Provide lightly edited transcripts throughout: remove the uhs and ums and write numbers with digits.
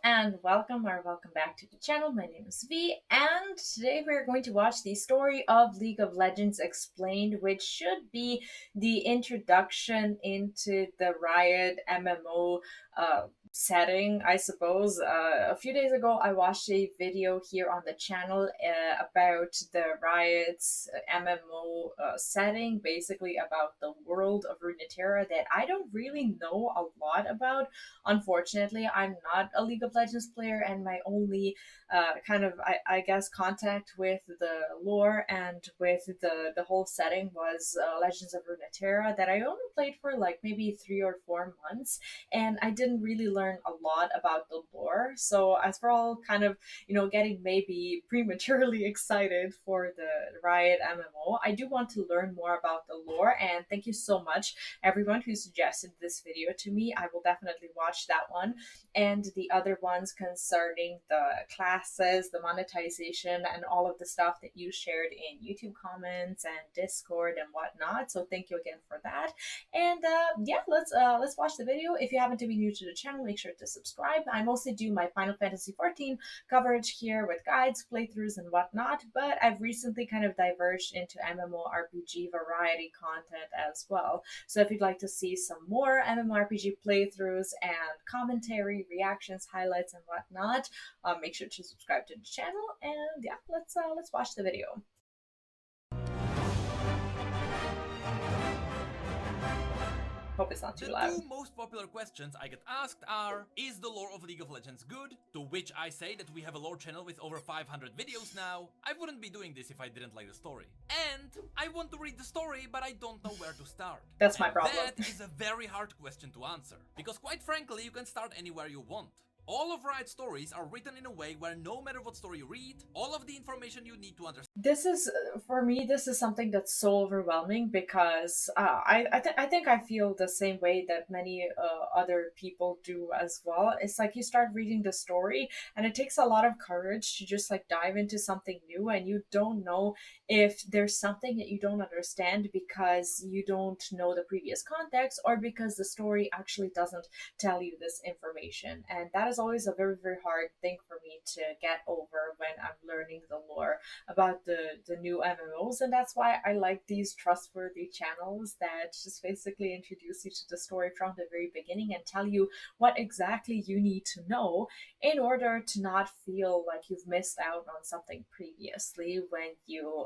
and welcome back to the channel. My name is V, and today we're going to watch the story of League of Legends Explained, which should be the introduction into the Riot MMO setting, I suppose. A few days ago, I watched a video here on the channel about the Riot's MMO setting, basically about the world of Runeterra that I don't really know a lot about. Unfortunately, I'm not a League of Legends player, and my only I guess, contact with the lore and with the whole setting was Legends of Runeterra that I only played for like maybe 3 or 4 months, and I didn't really learn a lot about the lore. So as we're all kind of getting maybe prematurely excited for the Riot MMO, I do want to learn more about the lore. And thank you so much, everyone who suggested this video to me. I will definitely watch that one, and the other ones concerning the classes, the monetization, and all of the stuff that you shared in YouTube comments and Discord and whatnot. So thank you again for that. And yeah, let's watch the video. If you happen to be new to the channel, make sure to subscribe. I mostly do my Final Fantasy XIV coverage here with guides, playthroughs, and whatnot, but I've recently kind of diverged into MMORPG variety content as well. So if you'd like to see some more MMORPG playthroughs and commentary, reactions, highlights, and whatnot, make sure to subscribe to the channel. And yeah, let's watch the video. Hope it's not too loud. The two most popular questions I get asked are: is the lore of League of Legends good? To which I say that we have a lore channel with over 500 videos now. I wouldn't be doing this if I didn't like the story. And I want to read the story, but I don't know where to start. That's my problem. That is a very hard question to answer, because quite frankly, you can start anywhere you want. All of Riot's stories are written in a way where no matter what story you read, all of the information you need to understand. This is, for me, this is something that's so overwhelming because I think I feel the same way that many other people do as well. It's like you start reading the story and it takes a lot of courage to just like dive into something new, and you don't know if there's something that you don't understand because you don't know the previous context, or because the story actually doesn't tell you this information. And that is always a very, very hard thing for me to get over when I'm learning the lore about the new MMOs. And that's why I like these trustworthy channels that just basically introduce you to the story from the very beginning and tell you what exactly you need to know in order to not feel like you've missed out on something previously when you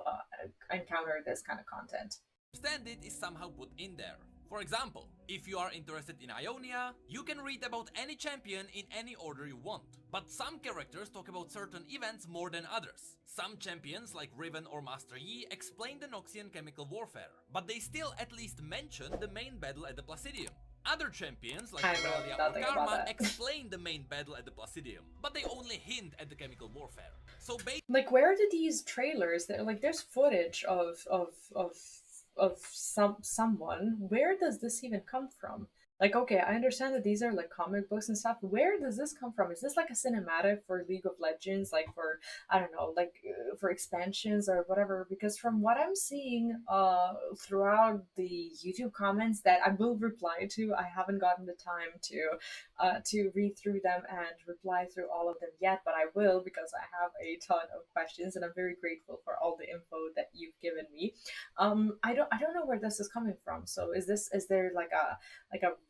encounter this kind of content. Understand it is somehow put in there. For example, if you are interested in Ionia, you can read about any champion in any order you want. But some characters talk about certain events more than others. Some champions, like Riven or Master Yi, explain the Noxian chemical warfare, but they still at least mention the main battle at the Placidium. Other champions, like Aurelia or Karma, explain the main battle at the Placidium, but they only hint at the chemical warfare. So like, where did these trailers, like, there's footage of someone. Where does this even come from? Like, okay, I understand that these are like comic books and stuff. Where does this come from? Is this like a cinematic for League of Legends, like for, I don't know, like for expansions or whatever? Because from what I'm seeing throughout the YouTube comments that I will reply to, I haven't gotten the time to read through them and reply through all of them yet, but I will, because I have a ton of questions and I'm very grateful for all the info that you've given me. I don't know where this is coming from. So is there like a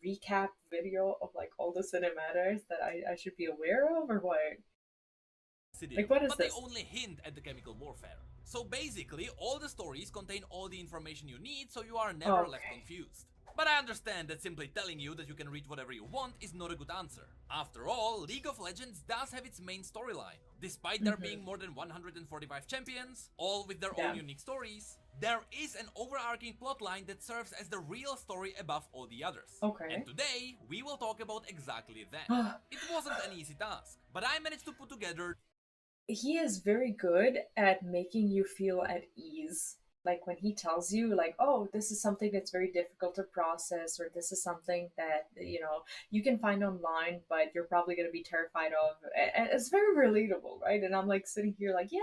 recap video of like all the cinematics that I should be aware of, or what? Like, what is but this? They only hint at the chemical warfare. So basically, all the stories contain all the information you need, so you are never left confused. But I understand that simply telling you that you can read whatever you want is not a good answer. After all, League of Legends does have its main storyline. Despite there being more than 145 champions, all with their own unique stories, there is an overarching plotline that serves as the real story above all the others. And today, we will talk about exactly that. It wasn't an easy task, but I managed to put together... He is very good at making you feel at ease. Like when he tells you, like, oh, this is something that's very difficult to process, or this is something that, you can find online, but you're probably going to be terrified of. And it's very relatable, right? And I'm like sitting here like, yeah,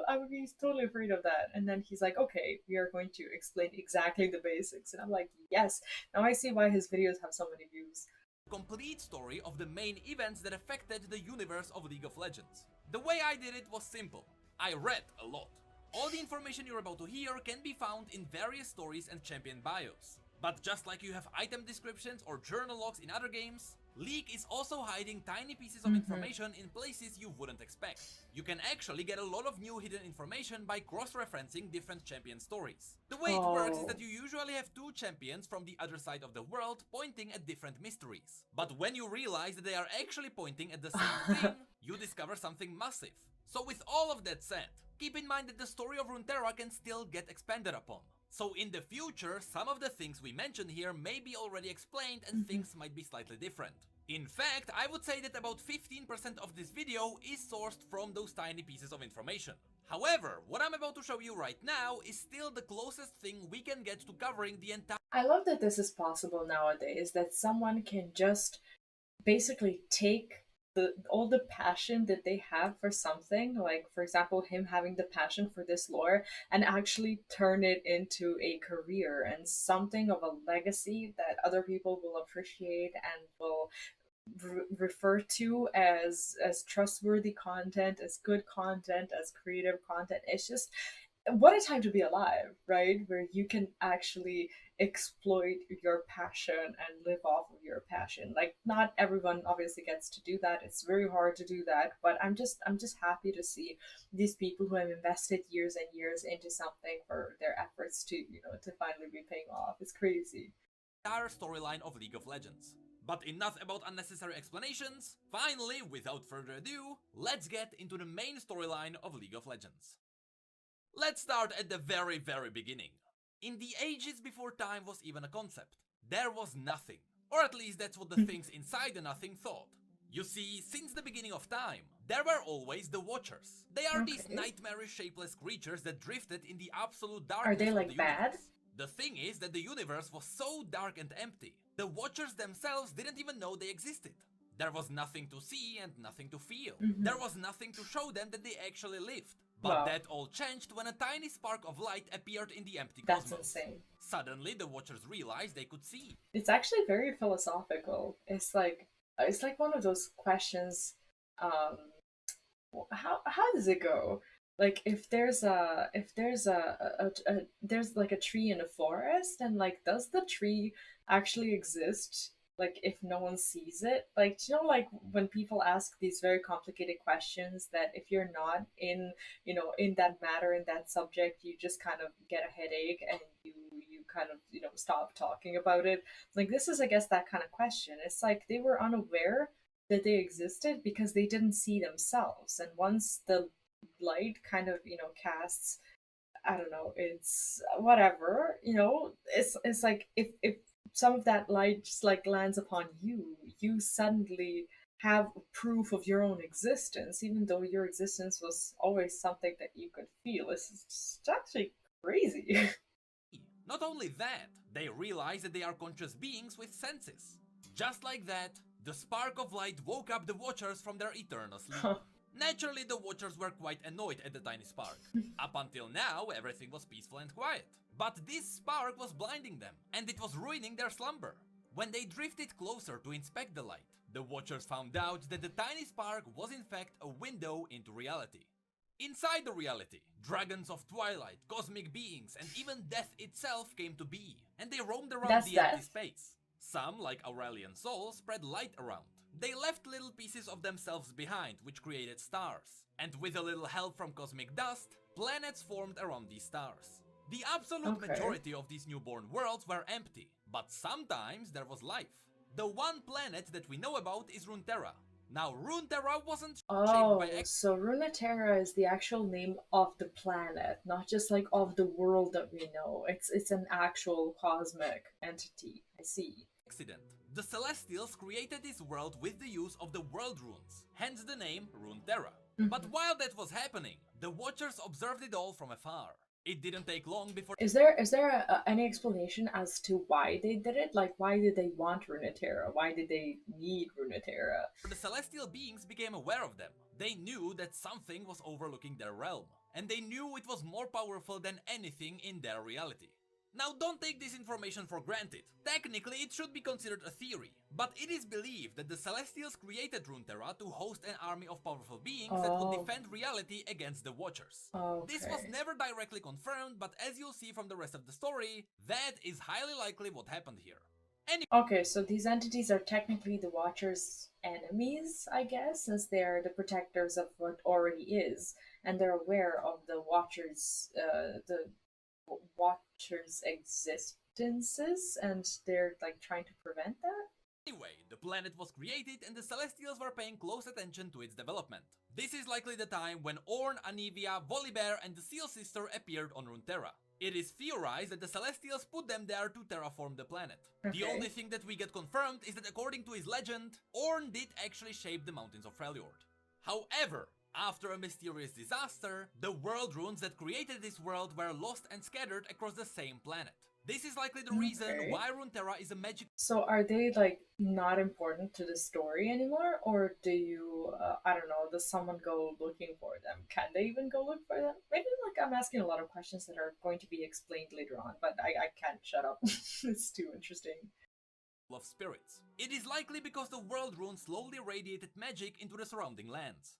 I would be totally afraid of that. And then he's like, okay, we are going to explain exactly the basics. And I'm like, yes, now I see why his videos have so many views. complete story of the main events that affected the universe of League of Legends. The way I did it was simple. I read a lot. All the information you're about to hear can be found in various stories and champion bios. But just like you have item descriptions or journal logs in other games, League is also hiding tiny pieces of information in places you wouldn't expect. You can actually get a lot of new hidden information by cross-referencing different champion stories. The way it works is that you usually have two champions from the other side of the world pointing at different mysteries. But when you realize that they are actually pointing at the same thing, you discover something massive. So with all of that said, keep in mind that the story of Runeterra can still get expanded upon. So in the future, some of the things we mentioned here may be already explained and things might be slightly different. In fact, I would say that about 15% of this video is sourced from those tiny pieces of information. However, what I'm about to show you right now is still the closest thing we can get to covering the entire— I love that this is possible nowadays, that someone can just basically take all the passion that they have for something, like for example him having the passion for this lore, and actually turn it into a career and something of a legacy that other people will appreciate and will refer to as trustworthy content, as good content, as creative content. It's just what a time to be alive, right? Where you can actually exploit your passion and live off of your passion. Like not everyone obviously gets to do that. It's very hard to do that, but I'm just happy to see these people who have invested years and years into something for their efforts to, to finally be paying off. It's crazy. entire storyline of League of Legends. But enough about unnecessary explanations. Finally, without further ado, let's get into the main storyline of League of Legends. Let's start at the very beginning. In the ages before time was even a concept, there was nothing. Or at least that's what the things inside the nothing thought. You see, since the beginning of time, there were always the Watchers. They are these nightmarish shapeless creatures that drifted in the absolute darkness Are they like of the bad? universe. The thing is that the universe was so dark and empty, the Watchers themselves didn't even know they existed. There was nothing to see and nothing to feel. There was nothing to show them that they actually lived. But that all changed when a tiny spark of light appeared in the empty cosmos. That's insane. Suddenly, the Watchers realized they could see. It's actually very philosophical. It's like one of those questions. How does it go? Like if there's there's like a tree in a forest, and like does the tree actually exist? Like if no one sees it, like like when people ask these very complicated questions, that if you're not in in that matter, in that subject, you just kind of get a headache and you kind of stop talking about it. Like this is, I guess, that kind of question. It's like they were unaware that they existed because they didn't see themselves, and once the light kind of casts, I don't know, it's whatever, it's like if some of that light just like lands upon you, you suddenly have proof of your own existence, even though your existence was always something that you could feel. It's actually crazy. Not only that, they realize that they are conscious beings with senses. Just like that, the spark of light woke up the Watchers from their eternal sleep. Naturally, the Watchers were quite annoyed at the tiny spark. Up until now, everything was peaceful and quiet. But this spark was blinding them, and it was ruining their slumber. When they drifted closer to inspect the light, the Watchers found out that the tiny spark was in fact a window into reality. Inside the reality, dragons of twilight, cosmic beings, and even death itself came to be, and they roamed around the empty space. Some, like Aurelian souls, spread light around. They left little pieces of themselves behind, which created stars. And with a little help from cosmic dust, planets formed around these stars. The absolute majority of these newborn worlds were empty, but sometimes there was life. The one planet that we know about is Runeterra. Now, Runeterra wasn't shaped by... So Runeterra is the actual name of the planet, not just like of the world that we know. It's an actual cosmic entity. I see. Accident. The Celestials created this world with the use of the world runes, hence the name Runeterra. But while that was happening, the Watchers observed it all from afar. It didn't take long before... Is there any explanation as to why they did it? Like, why did they want Runeterra? Why did they need Runeterra? The celestial beings became aware of them. They knew that something was overlooking their realm, and they knew it was more powerful than anything in their reality. Now don't take this information for granted. Technically it should be considered a theory, but it is believed that the Celestials created Runeterra to host an army of powerful beings that would defend reality against the Watchers. This was never directly confirmed, but as you'll see from the rest of the story, that is highly likely what happened here. Okay, so these entities are technically the Watchers' enemies, I guess, since they're the protectors of what already is, and they're aware of the Watchers' existences, and they're like trying to prevent that. Anyway, the planet was created and the Celestials were paying close attention to its development. This is likely the time when Ornn, Anivia, Volibear and the Seal Sister appeared on Runeterra. It is theorized that the Celestials put them there to terraform the planet. The only thing that we get confirmed is that according to his legend, Ornn did actually shape the mountains of Freljord. However, after a mysterious disaster, the world runes that created this world were lost and scattered across the same planet. This is likely the reason why Runeterra is a magic. So are they like not important to the story anymore, or do you, I don't know, does someone go looking for them? Can they even go look for them? Maybe like I'm asking a lot of questions that are going to be explained later on, but I can't shut up. It's too interesting. Of spirits. It is likely because the world runes slowly radiated magic into the surrounding lands.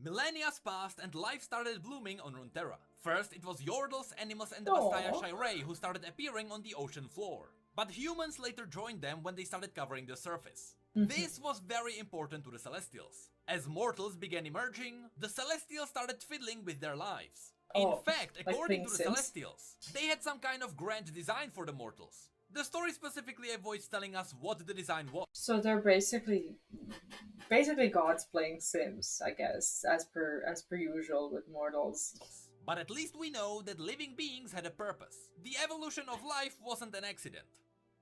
Millennia passed and life started blooming on Runeterra. First it was Yordles, Animus and the Vastaya Shirei who started appearing on the ocean floor. But humans later joined them when they started covering the surface. This was very important to the Celestials. As mortals began emerging, the Celestials started fiddling with their lives. In fact, according to the Celestials, they had some kind of grand design for the mortals. The story specifically avoids telling us what the design was. So they're basically gods playing Sims, I guess, as per usual with mortals. But at least we know that living beings had a purpose. The evolution of life wasn't an accident.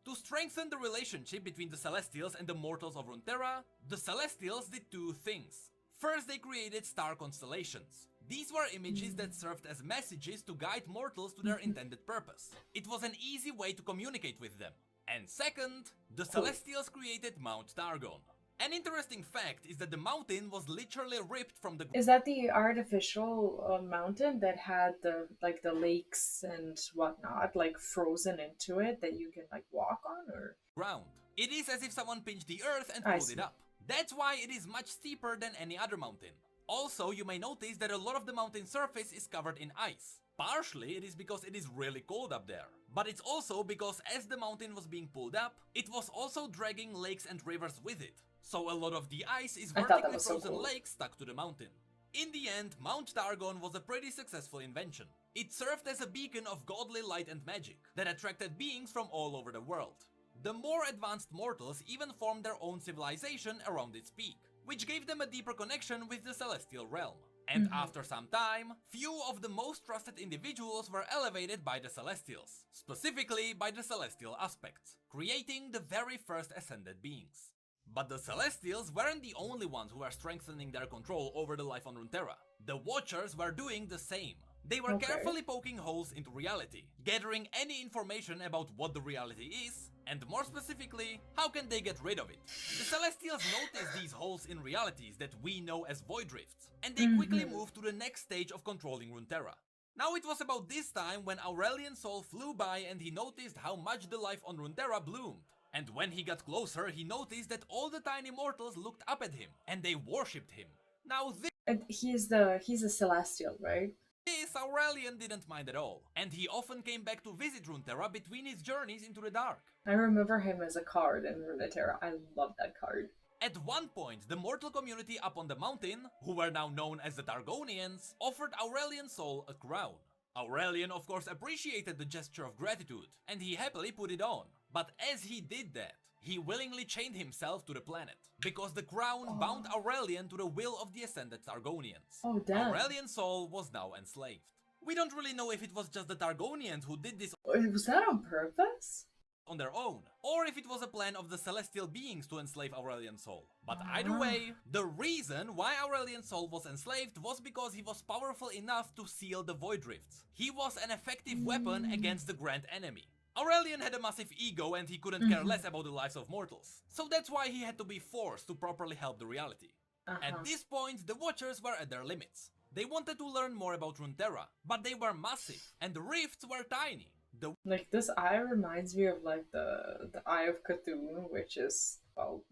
To strengthen the relationship between the Celestials and the mortals of Runeterra, the Celestials did two things. First, they created star constellations. These were images that served as messages to guide mortals to their intended purpose. It was an easy way to communicate with them. And second, the Celestials created Mount Targon. An interesting fact is that the mountain was literally ripped from the... Is that the artificial mountain that had the lakes and whatnot like frozen into it that you can like walk on, or ground? It is as if someone pinched the earth and pulled it up. That's why it is much steeper than any other mountain. Also, you may notice that a lot of the mountain surface is covered in ice. Partially, it is because it is really cold up there. But it's also because as the mountain was being pulled up, it was also dragging lakes and rivers with it. So a lot of the ice is vertically frozen lakes stuck to the mountain. In the end, Mount Targon was a pretty successful invention. It served as a beacon of godly light and magic that attracted beings from all over the world. The more advanced mortals even formed their own civilization around its peak, which gave them a deeper connection with the celestial realm. And after some time, few of the most trusted individuals were elevated by the Celestials, specifically by the Celestial aspects, creating the very first ascended beings. But the Celestials weren't the only ones who were strengthening their control over the life on Runeterra. The Watchers were doing the same. They were carefully poking holes into reality, gathering any information about what the reality is, and more specifically, how can they get rid of it. The Celestials noticed these holes in realities that we know as void rifts, and they quickly moved to the next stage of controlling Runeterra. Now it was about this time when Aurelion Sol flew by and he noticed how much the life on Runeterra bloomed. And when he got closer, he noticed that all the tiny mortals looked up at him, and they worshipped him. Now this... And he's a Celestial, right? This Aurelion didn't mind at all, and he often came back to visit Runeterra between his journeys into the dark. I remember him as a card in Runeterra. I love that card. At one point, the mortal community up on the mountain, who were now known as the Targonians, offered Aurelion Sol a crown. Aurelion of course appreciated the gesture of gratitude, and he happily put it on. But as he did that, he willingly chained himself to the planet, because the crown bound Aurelion to the will of the ascended Targonians. Oh damn. Aurelion Sol was now enslaved. We don't really know if it was just the Targonians who did this Was that on purpose? on their own, or if it was a plan of the celestial beings to enslave Aurelion Sol. But either way, the reason why Aurelion Sol was enslaved was because he was powerful enough to seal the Void Rifts. He was an effective weapon against the Grand Enemy. Aurelion had a massive ego and he couldn't care less about the lives of mortals, so that's why he had to be forced to properly help the reality. At this point, the Watchers were at their limits. They wanted to learn more about Runeterra, but they were massive, and the rifts were tiny. The Like this eye reminds me of like the Eye of Cthulhu, which is well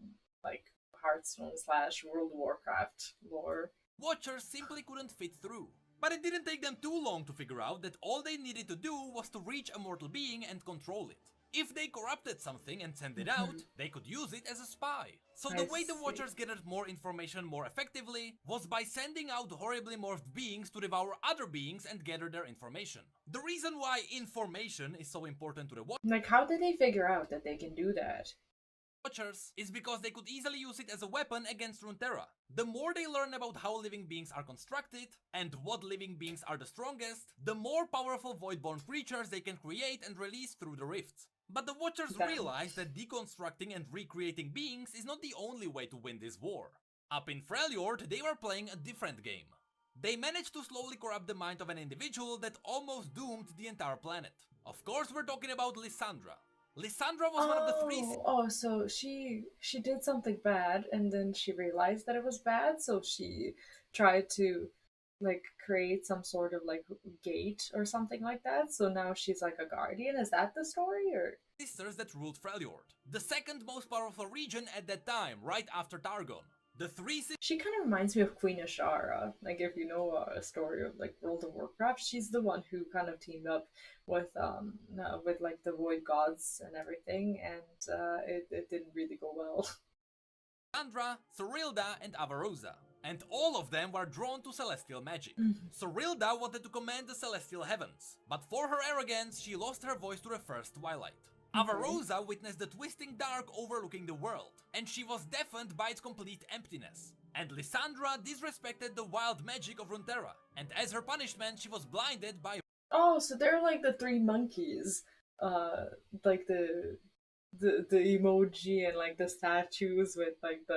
like Hearthstone slash World of Warcraft lore. Watchers simply couldn't fit through. But it didn't take them too long to figure out that all they needed to do was to reach a mortal being and control it. If they corrupted something and sent it out, they could use it as a spy. So the way the Watchers gathered more information more effectively was by sending out horribly morphed beings to devour other beings and gather their information. The reason why information is so important to the Like, how did they figure out that they can do that? Watchers is because they could easily use it as a weapon against Runeterra. The more they learn about how living beings are constructed and what living beings are the strongest, the more powerful Voidborn creatures they can create and release through the rifts. But the Watchers realize that deconstructing and recreating beings is not the only way to win this war. Up in Freljord, they were playing a different game. They managed to slowly corrupt the mind of an individual that almost doomed the entire planet. Of course, we're talking about Lysandra. Lysandra was one of the three. So she did something bad, and then she realized that it was bad, so she tried to like create some sort of like gate or something like that. So now she's like a guardian. Is that the story, or? Sisters that ruled Freljord, the second most powerful region at that time, right after Targon. The three She kind of reminds me of Queen Ashara. Like, if you know a story of like World of Warcraft, she's the one who kind of teamed up with like the Void Gods and everything, and it didn't really go well. Sandra, Sorilda, and Avarosa. And all of them were drawn to celestial magic. Sorilda wanted to command the celestial heavens, but for her arrogance, she lost her voice to the first Twilight. Avarosa witnessed the twisting dark overlooking the world, and she was deafened by its complete emptiness. And Lysandra disrespected the wild magic of Runeterra, and as her punishment, she was blinded by— Oh, so they're like the three monkeys, like the emoji and like the statues with like the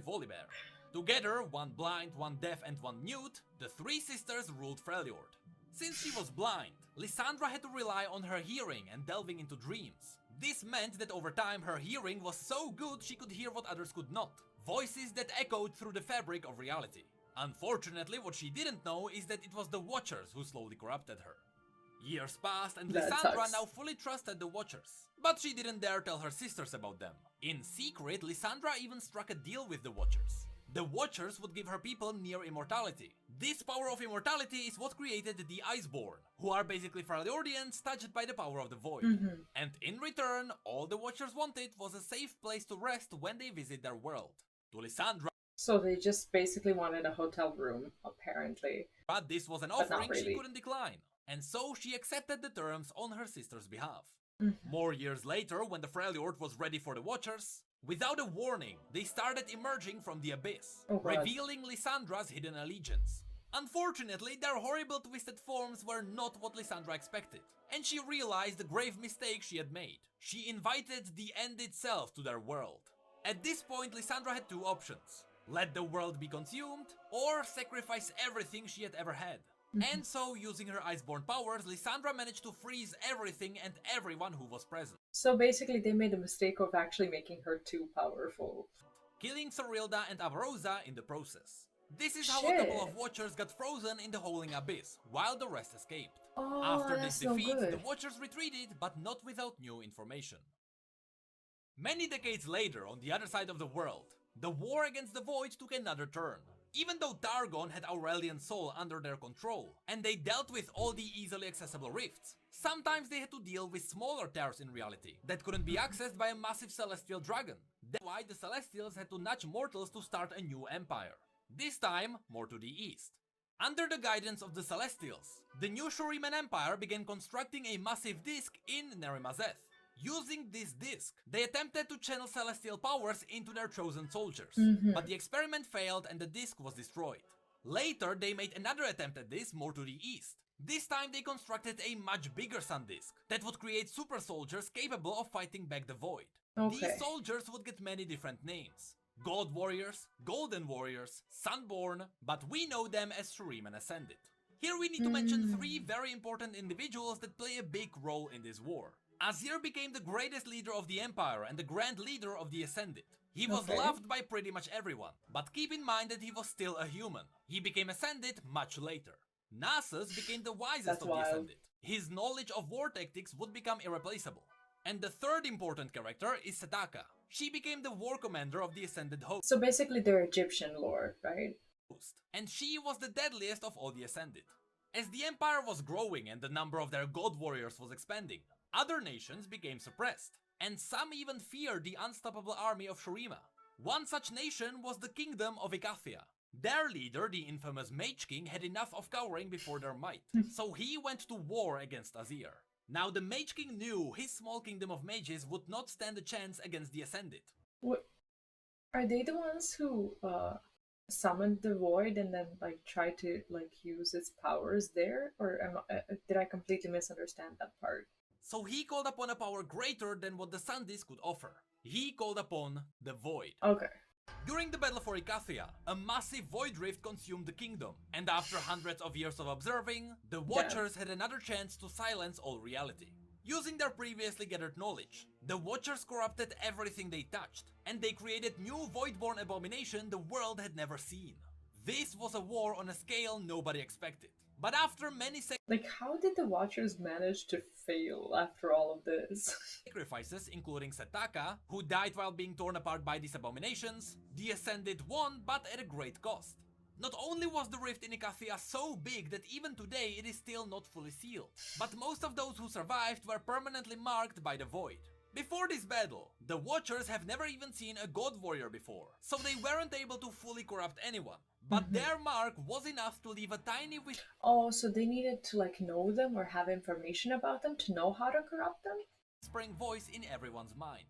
Volibear. Together, one blind, one deaf, and one mute, the three sisters ruled Freljord. Since she was blind, Lysandra had to rely on her hearing and delving into dreams. This meant that over time her hearing was so good she could hear what others could not. Voices that echoed through the fabric of reality. Unfortunately, what she didn't know is that it was the Watchers who slowly corrupted her. Years passed and Lysandra now fully trusted the Watchers. But she didn't dare tell her sisters about them. In secret, Lysandra even struck a deal with the Watchers. The Watchers would give her people near immortality. This power of immortality is what created the Iceborn, who are basically Freljordians touched by the power of the Void. And in return, all the Watchers wanted was a safe place to rest when they visit their world. To Lysandra, so they just basically wanted a hotel room, apparently. But this was an offering she couldn't decline, and so she accepted the terms on her sister's behalf. More years later, when the Freljord was ready for the Watchers, without a warning, they started emerging from the abyss, revealing Lysandra's hidden allegiance. Unfortunately, their horrible twisted forms were not what Lysandra expected, and she realized the grave mistake she had made. She invited the end itself to their world. At this point, Lysandra had two options: let the world be consumed, or sacrifice everything she had ever had. And so, using her Iceborn powers, Lysandra managed to freeze everything and everyone who was present. So basically they made the mistake of actually making her too powerful, killing Sorilda and Avarosa in the process. This is how a couple of Watchers got frozen in the Howling Abyss, while the rest escaped. After this defeat, the Watchers retreated, but not without new information. Many decades later, on the other side of the world, the war against the Void took another turn. Even though Targon had Aurelian Soul under their control, and they dealt with all the easily accessible rifts, sometimes they had to deal with smaller tears in reality that couldn't be accessed by a massive celestial dragon. That's why the Celestials had to nudge mortals to start a new empire. This time, more to the east. Under the guidance of the Celestials, the new Shuriman Empire began constructing a massive disk in Nerimazeth. Using this disk, they attempted to channel celestial powers into their chosen soldiers, but the experiment failed and the disk was destroyed. Later, they made another attempt at this more to the east. This time they constructed a much bigger sun disk that would create super soldiers capable of fighting back the Void. These soldiers would get many different names: God Warriors, Golden Warriors, Sunborn, but we know them as Shuriman Ascended. Here we need to mention three very important individuals that play a big role in this war. Azir became the greatest leader of the Empire and the Grand Leader of the Ascended. He was loved by pretty much everyone, but keep in mind that he was still a human. He became Ascended much later. Nasus became the wisest of the Ascended. His knowledge of war tactics would become irreplaceable. And the third important character is Setaka. She became the war commander of the Ascended Host. So basically they're Egyptian lore, right? And she was the deadliest of all the Ascended. As the empire was growing and the number of their god warriors was expanding, other nations became suppressed, and some even feared the unstoppable army of Shurima. One such nation was the kingdom of Icathia. Their leader, the infamous Mage King, had enough of cowering before their might, so he went to war against Azir. Now the Mage King knew his small kingdom of mages would not stand a chance against the Ascended. What? Are they the ones who summoned the void and then like tried to like use its powers there, or did I completely misunderstand that part? So he called upon a power greater than what the Sundis could offer. He called upon the Void. Okay. During the battle for Icathia, a massive void rift consumed the kingdom, and after hundreds of years of observing, the Watchers had another chance to silence all reality. Using their previously gathered knowledge, the Watchers corrupted everything they touched, and they created new voidborn abomination the world had never seen. This was a war on a scale nobody expected. But after many like, how did the Watchers manage to fail after all of this? sacrifices, including Setaka, who died while being torn apart by these abominations, the Ascended won, but at a great cost. Not only was the rift in Icathia so big that even today it is still not fully sealed, but most of those who survived were permanently marked by the Void. Before this battle, the Watchers have never even seen a god warrior before, so they weren't able to fully corrupt anyone. But their mark was enough to leave a tiny Oh, so they needed to like know them or have information about them to know how to corrupt them? whispering voice in everyone's mind.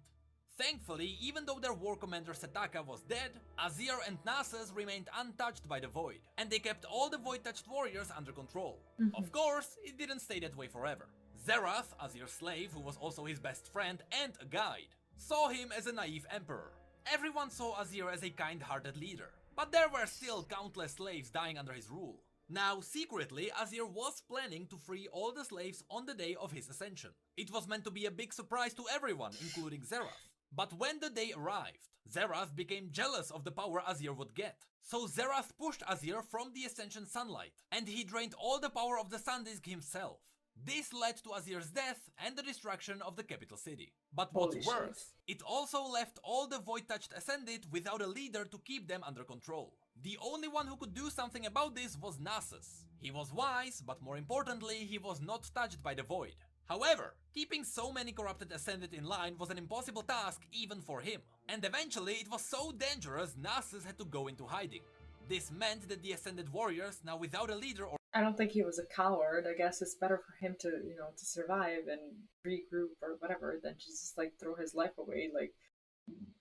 Thankfully, even though their war commander Setaka was dead, Azir and Nasus remained untouched by the Void, and they kept all the Void-touched warriors under control. Of course, it didn't stay that way forever. Zerath, Azir's slave, who was also his best friend and a guide, saw him as a naive emperor. Everyone saw Azir as a kind-hearted leader, but there were still countless slaves dying under his rule. Now, secretly, Azir was planning to free all the slaves on the day of his ascension. It was meant to be a big surprise to everyone, including Zerath. But when the day arrived, Zerath became jealous of the power Azir would get. So Zerath pushed Azir from the Ascension sunlight, and he drained all the power of the Sun Disk himself. This led to Azir's death and the destruction of the capital city. But what's worse, it also left all the Void-touched Ascended without a leader to keep them under control. The only one who could do something about this was Nasus. He was wise, but more importantly, he was not touched by the Void. However, keeping so many corrupted Ascended in line was an impossible task even for him. And eventually it was so dangerous, Nasus had to go into hiding. This meant that the Ascended warriors, now without a leader or I don't think he was a coward. I guess it's better for him to, to survive and regroup or whatever than just like throw his life away like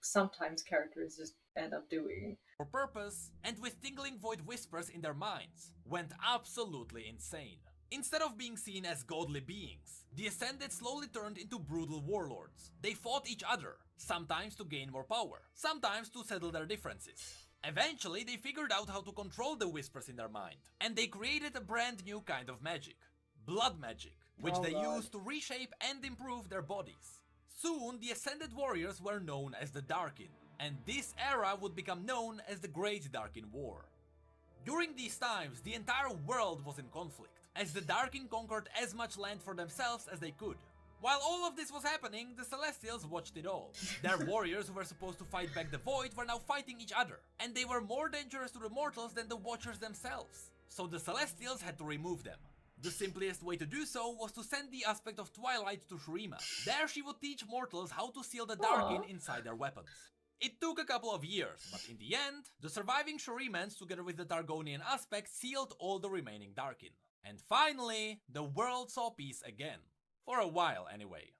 sometimes characters just end up doing. For purpose, and with tingling void whispers in their minds, went absolutely insane. Instead of being seen as godly beings, the Ascended slowly turned into brutal warlords. They fought each other, sometimes to gain more power, sometimes to settle their differences. Eventually, they figured out how to control the whispers in their mind, and they created a brand new kind of magic. Blood magic, which they used to reshape and improve their bodies. Soon, the Ascended warriors were known as the Darkin, and this era would become known as the Great Darkin War. During these times, the entire world was in conflict, as the Darkin conquered as much land for themselves as they could. While all of this was happening, the Celestials watched it all. Their warriors who were supposed to fight back the Void were now fighting each other, and they were more dangerous to the mortals than the Watchers themselves. So the Celestials had to remove them. The simplest way to do so was to send the aspect of Twilight to Shurima. There she would teach mortals how to seal the Darkin inside their weapons. It took a couple of years, but in the end, the surviving Shurimans together with the Targonian aspect sealed all the remaining Darkin. And finally, the world saw peace again. For a while, anyway.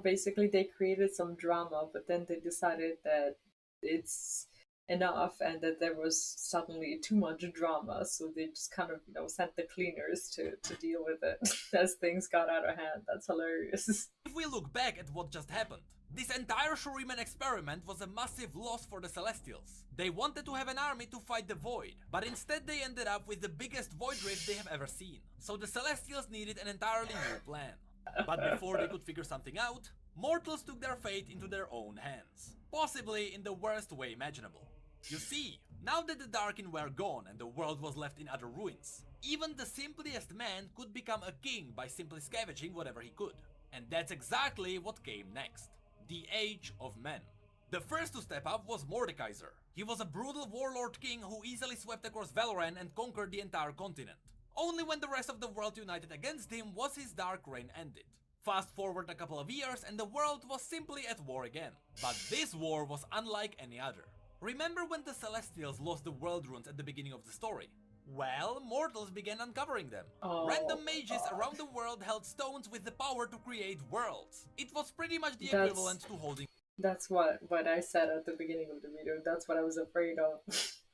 Basically, they created some drama, but then they decided that it's enough and that there was suddenly too much drama, so they just kind of, sent the cleaners to deal with it as things got out of hand. That's hilarious. If we look back at what just happened, this entire Shuriman experiment was a massive loss for the Celestials. They wanted to have an army to fight the Void, but instead they ended up with the biggest Void Rift they have ever seen. So the Celestials needed an entirely new plan. But before they could figure something out, mortals took their fate into their own hands. Possibly in the worst way imaginable. You see, now that the Darkin were gone and the world was left in utter ruins, Even the simplest man could become a king by simply scavenging whatever he could. And that's exactly what came next. The Age of Men. The first to step up was Mordekaiser. He was a brutal warlord king who easily swept across Valoran and conquered the entire continent. Only when the rest of the world united against him was his dark reign ended. Fast forward a couple of years and the world was simply at war again. But this war was unlike any other. Remember when the Celestials lost the world runes at the beginning of the story? Well, mortals began uncovering them. Random mages around the world held stones with the power to create worlds. It was pretty much the equivalent to holding... That's what I said at the beginning of the video. That's what I was afraid of.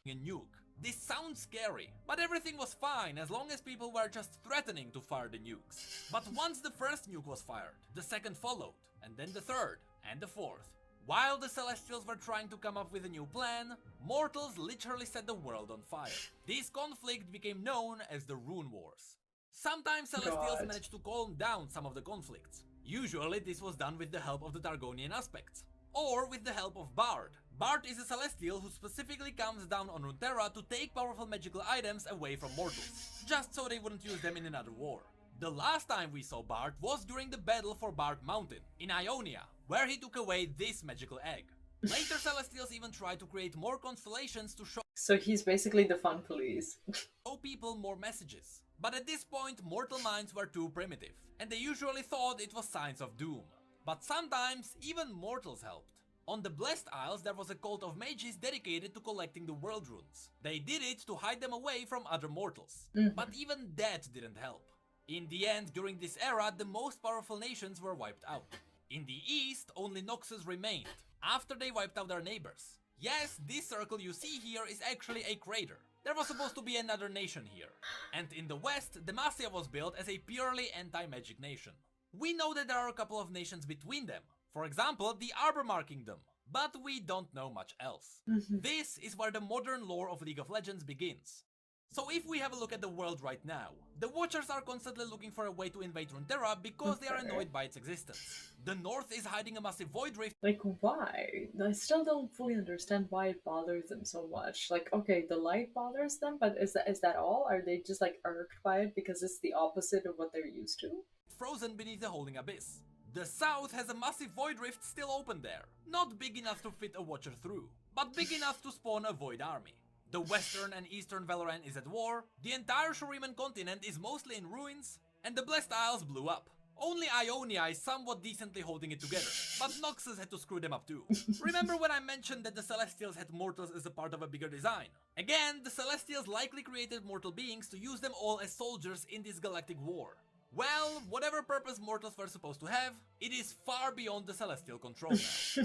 ...a nuke. This sounds scary, but everything was fine as long as people were just threatening to fire the nukes. But once the first nuke was fired, the second followed, and then the third, and the fourth. While the Celestials were trying to come up with a new plan, mortals literally set the world on fire. This conflict became known as the Rune Wars. Sometimes Celestials managed to calm down some of the conflicts. Usually this was done with the help of the Targonian aspects, or with the help of Bard. Bard is a Celestial who specifically comes down on Runeterra to take powerful magical items away from mortals, just so they wouldn't use them in another war. The last time we saw Bard was during the battle for Bard Mountain, in Ionia, where he took away this magical egg. Later Celestials even tried to create more constellations to show... So he's basically the fun police. ...show people more messages. But at this point, mortal minds were too primitive, and they usually thought it was signs of doom. But sometimes, even mortals helped. On the Blessed Isles, there was a cult of mages dedicated to collecting the world runes. They did it to hide them away from other mortals. But even that didn't help. In the end, during this era, the most powerful nations were wiped out. In the east, only Noxus remained, after they wiped out their neighbors. Yes, this circle you see here is actually a crater. There was supposed to be another nation here. And in the west, Demacia was built as a purely anti-magic nation. We know that there are a couple of nations between them. For example, the Arbormar Kingdom, but we don't know much else. This is where the modern lore of League of Legends begins. So if we have a look at the world right now, the Watchers are constantly looking for a way to invade Runeterra because they are annoyed by its existence. The North is hiding a massive void rift. Like, why? I still don't fully understand why it bothers them so much. Like, okay, the light bothers them, but is that all? Are they just like irked by it because it's the opposite of what they're used to? Frozen beneath the holding abyss. The south has a massive void rift still open there. Not big enough to fit a Watcher through, but big enough to spawn a void army. The western and eastern Valoran is at war, the entire Shuriman continent is mostly in ruins, and the Blessed Isles blew up. Only Ionia is somewhat decently holding it together, but Noxus had to screw them up too. Remember when I mentioned that the Celestials had mortals as a part of a bigger design? Again, the Celestials likely created mortal beings to use them all as soldiers in this galactic war. Well, whatever purpose mortals were supposed to have, it is far beyond the Celestial control now.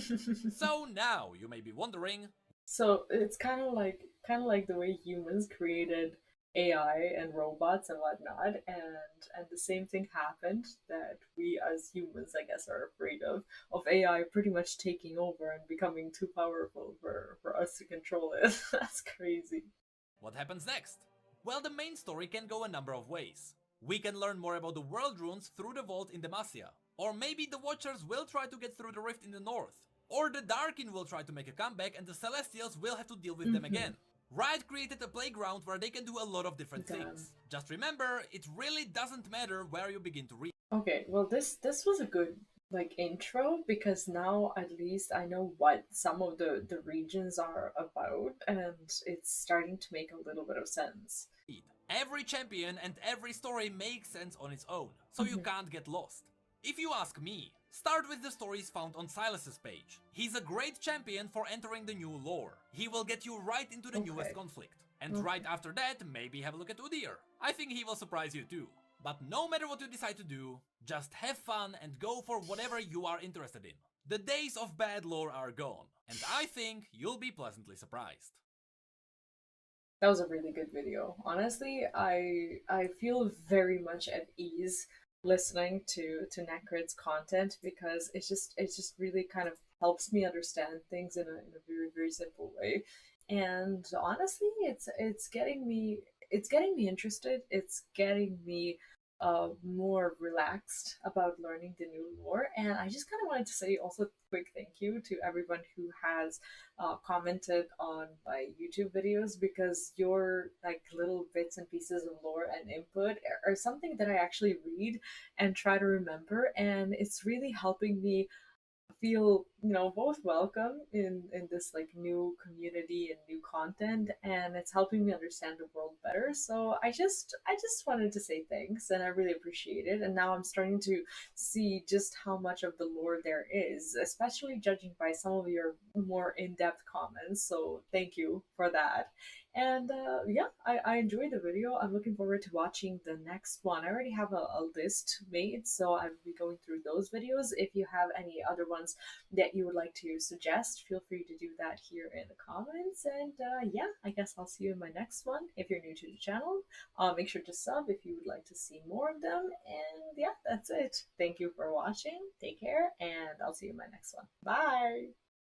So now, you may be wondering... So it's kind of like the way humans created AI and robots and whatnot, and the same thing happened that we as humans, I guess, are afraid of AI pretty much taking over and becoming too powerful for us to control it. That's crazy. What happens next? Well, the main story can go a number of ways. We can learn more about the world runes through the vault in Demacia, or maybe the Watchers will try to get through the rift in the north, or the Darkin will try to make a comeback and the Celestials will have to deal with them again. Riot created a playground where they can do a lot of different things. Just remember, it really doesn't matter where you begin to read. Okay, well this was a good intro, because now at least I know what some of the regions are about, and it's starting to make a little bit of sense. Every champion and every story makes sense on its own, so you can't get lost. If you ask me, start with the stories found on Silas's page. He's a great champion for entering the new lore. He will get you right into the newest conflict. And right after that, maybe have a look at Udyr. I think he will surprise you too. But no matter what you decide to do, just have fun and go for whatever you are interested in. The days of bad lore are gone, and I think you'll be pleasantly surprised. That was a really good video. Honestly, I feel very much at ease listening to Necrit's content, because it's just really kind of helps me understand things in a very, very simple way. And honestly, it's getting me interested. It's getting me more relaxed about learning the new lore. And I just kind of wanted to say also quick thank you to everyone who has commented on my YouTube videos, because your like little bits and pieces of lore and input are something that I actually read and try to remember, and it's really helping me feel, both welcome in this like new community and new content, and it's helping me understand the world better. So I just wanted to say thanks, and I really appreciate it. And now I'm starting to see just how much of the lore there is, especially judging by some of your more in-depth comments. So thank you for that. And yeah, I enjoyed the video. I'm looking forward to watching the next one. I already have a list made, so I'll be going through those videos. If you have any other ones that you would like to suggest, feel free to do that here in the comments. And yeah, I guess I'll see you in my next one. If you're new to the channel, make sure to sub if you would like to see more of them. And yeah, that's it. Thank you for watching. Take care, and I'll see you in my next one. Bye!